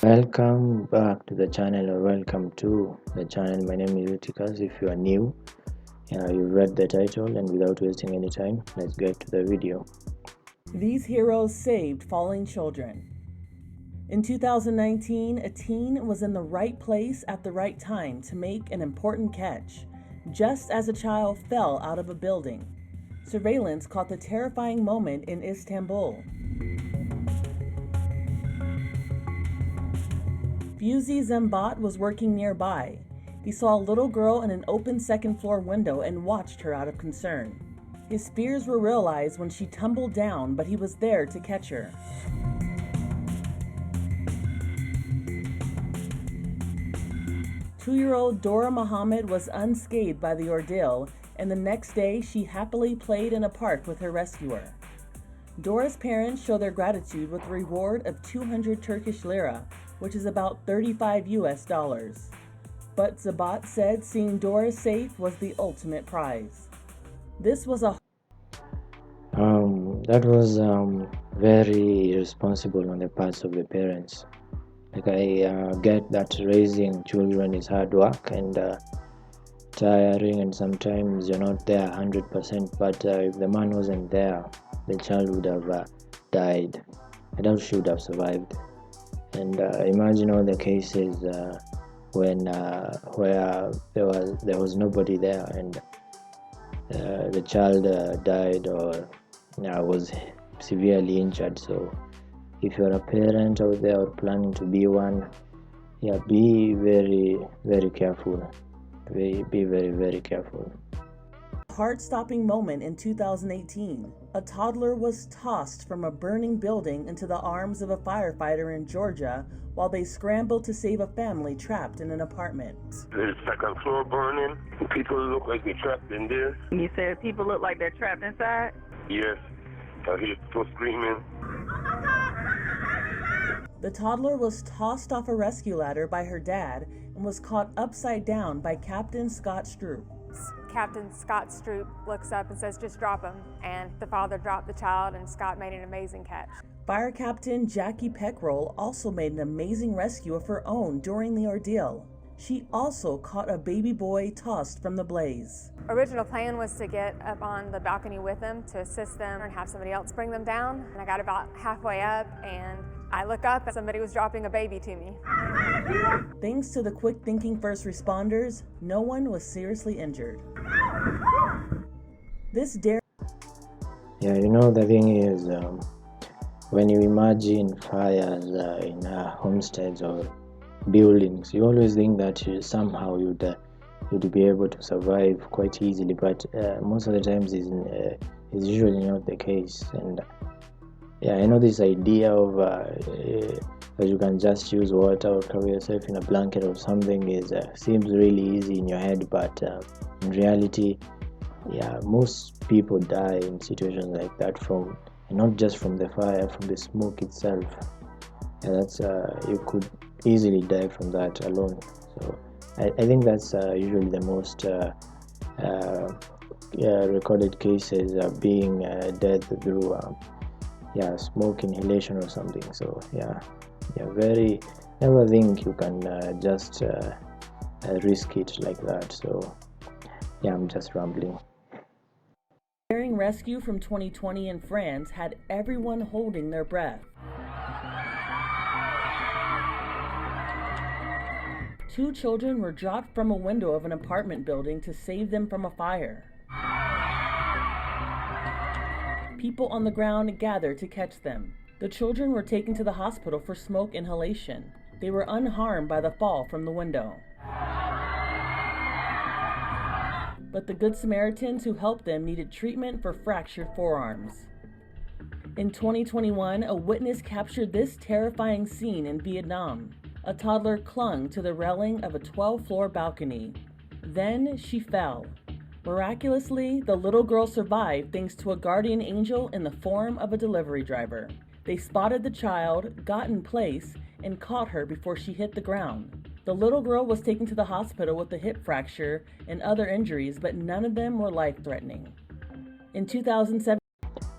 Welcome back to the channel, or welcome to the channel. My name is Utikas. If you are new, you read the title, and without wasting any time, let's get to the video. These heroes saved falling children. In 2019, a teen was in the right place at the right time to make an important catch, just as a child fell out of a building. Surveillance caught the terrifying moment in Istanbul. Fuzi Zembat was working nearby. He saw a little girl in an open second-floor window and watched her out of concern. His fears were realized when she tumbled down, but he was there to catch her. Two-year-old Dora Muhammad was unscathed by the ordeal, and the next day she happily played in a park with her rescuer. Dora's parents show their gratitude with a reward of 200 Turkish lira, which is about 35 US dollars. But Zabat said seeing Dora safe was the ultimate prize. This was a That was very irresponsible on the parts of the parents. Like I get that raising children is hard work and tiring, and sometimes you're not there 100%. But if the man wasn't there, the child would have died. I doubt she would have survived. And imagine all the cases when where there was nobody there, and the child died or was severely injured. So if you're a parent out there or planning to be one, be very careful. Be very careful. heart-stopping moment in 2018. A toddler was tossed from a burning building into the arms of a firefighter in Georgia while they scrambled to save a family trapped in an apartment. The second floor burning. People look like they're trapped in there. You said people look like they're trapped inside? Yes. I hear people screaming. The toddler was tossed off a rescue ladder by her dad and was caught upside down by Captain Scott Stroop. Captain Scott Stroop looks up and says, "Just drop him." And the father dropped the child, and Scott made an amazing catch. Fire Captain Jackie Peckroll also made an amazing rescue of her own during the ordeal. She also caught a baby boy tossed from the blaze. Original plan was to get up on the balcony with them to assist them and have somebody else bring them down. And I got about halfway up, and I look up and somebody was dropping a baby to me. Thanks to the quick-thinking first responders, no one was seriously injured. The thing is, when you imagine fires in homesteads or buildings, you always think that somehow you'd be able to survive quite easily, but most of the times is usually not the case. And I know this idea of that you can just use water or cover yourself in a blanket or something seems really easy in your head, but in reality, most people die in situations like that and not just from the fire, from the smoke itself. That's you could easily die from that alone. So I think that's usually the most recorded cases being death through smoke inhalation or something. So never think you can just risk it like that. So I'm just rambling. Daring rescue from 2020 in France had everyone holding their breath. Two children were dropped from a window of an apartment building to save them from a fire. People on the ground gathered to catch them. The children were taken to the hospital for smoke inhalation. They were unharmed by the fall from the window. But the Good Samaritans who helped them needed treatment for fractured forearms. In 2021, a witness captured this terrifying scene in Vietnam. A toddler clung to the railing of a 12-floor balcony. Then she fell. Miraculously, the little girl survived thanks to a guardian angel in the form of a delivery driver. They spotted the child, got in place, and caught her before she hit the ground. The little girl was taken to the hospital with a hip fracture and other injuries, but none of them were life-threatening. In 2007,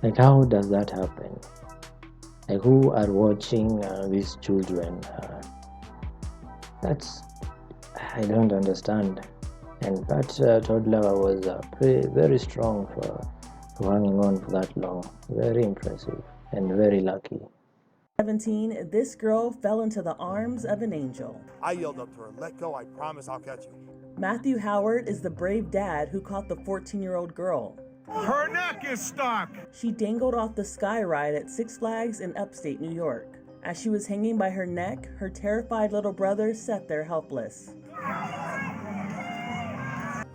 Like, how does that happen? like who are watching these children. That's I don't understand. And that toddler was very strong for hanging on for that long. Very impressive and very lucky. 17, this girl fell into the arms of an angel. I yelled up to her, "Let go, I promise I'll catch you." Matthew Howard is the brave dad who caught the 14-year-old girl. Her neck is stuck! She dangled off the sky ride at Six Flags in upstate New York. As she was hanging by her neck, her terrified little brother sat there helpless.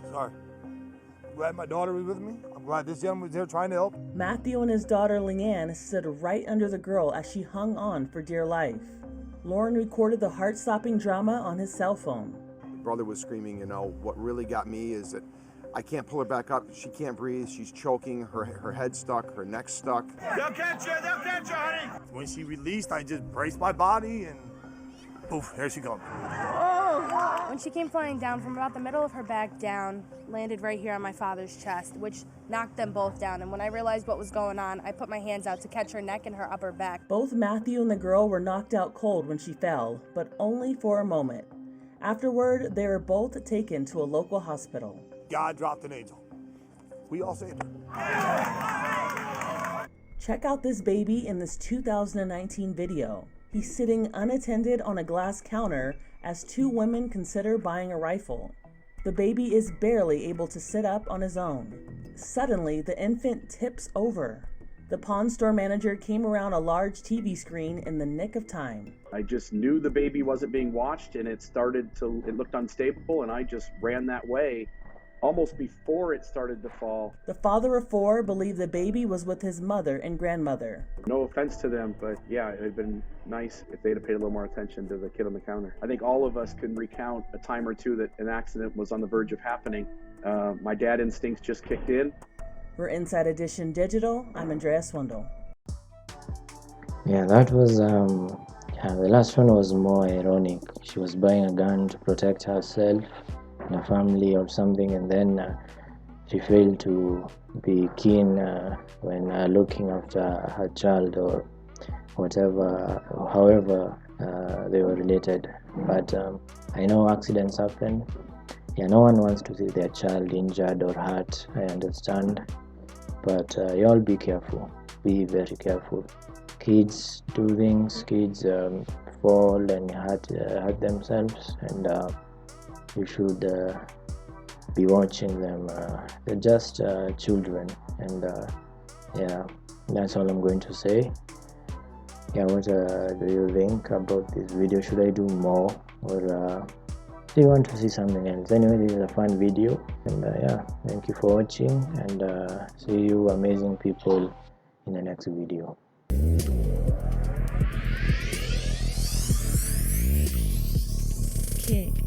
Sorry. I'm glad my daughter was with me. I'm glad this young was there trying to help. Matthew and his daughter Leanne stood right under the girl as she hung on for dear life. Lauren recorded the heart-stopping drama on his cell phone. Brother was screaming, what really got me is that I can't pull her back up. She can't breathe. She's choking. Her head's stuck. Her neck's stuck. They'll catch you, honey. When she released, I just braced my body and poof, there she goes. When she came flying down from about the middle of her back down, landed right here on my father's chest, which knocked them both down. And when I realized what was going on, I put my hands out to catch her neck and her upper back. Both Matthew and the girl were knocked out cold when she fell, but only for a moment. Afterward, they were both taken to a local hospital. God dropped an angel. We all saved her. Check out this baby in this 2019 video. He's sitting unattended on a glass counter as two women consider buying a rifle. The baby is barely able to sit up on his own. Suddenly, the infant tips over. The pawn store manager came around a large TV screen in the nick of time. I just knew the baby wasn't being watched and it looked unstable, and I just ran that way almost before it started to fall. The father of four believed the baby was with his mother and grandmother. No offense to them, but yeah, it had been nice if they'd have paid a little more attention to the kid on the counter. I think all of us can recount a time or two that an accident was on the verge of happening. My dad instincts just kicked in. For Inside Edition Digital, I'm Andrea Swindle. Yeah, that was the last one was more ironic. She was buying a gun to protect herself and her family or something, and then she failed to be keen when looking after her child or whatever, however they were related. But I know accidents happen. Yeah, no one wants to see their child injured or hurt, I understand. But you all be careful. Be very careful. Kids do things. Kids fall and hurt themselves, and you should be watching them. They're just children, and yeah, that's all I'm going to say. Yeah, what do you think about this video? Should I do more, or do you want to see something else? Anyway, this is a fun video, and yeah, thank you for watching, and see you amazing people in the next video. Kick.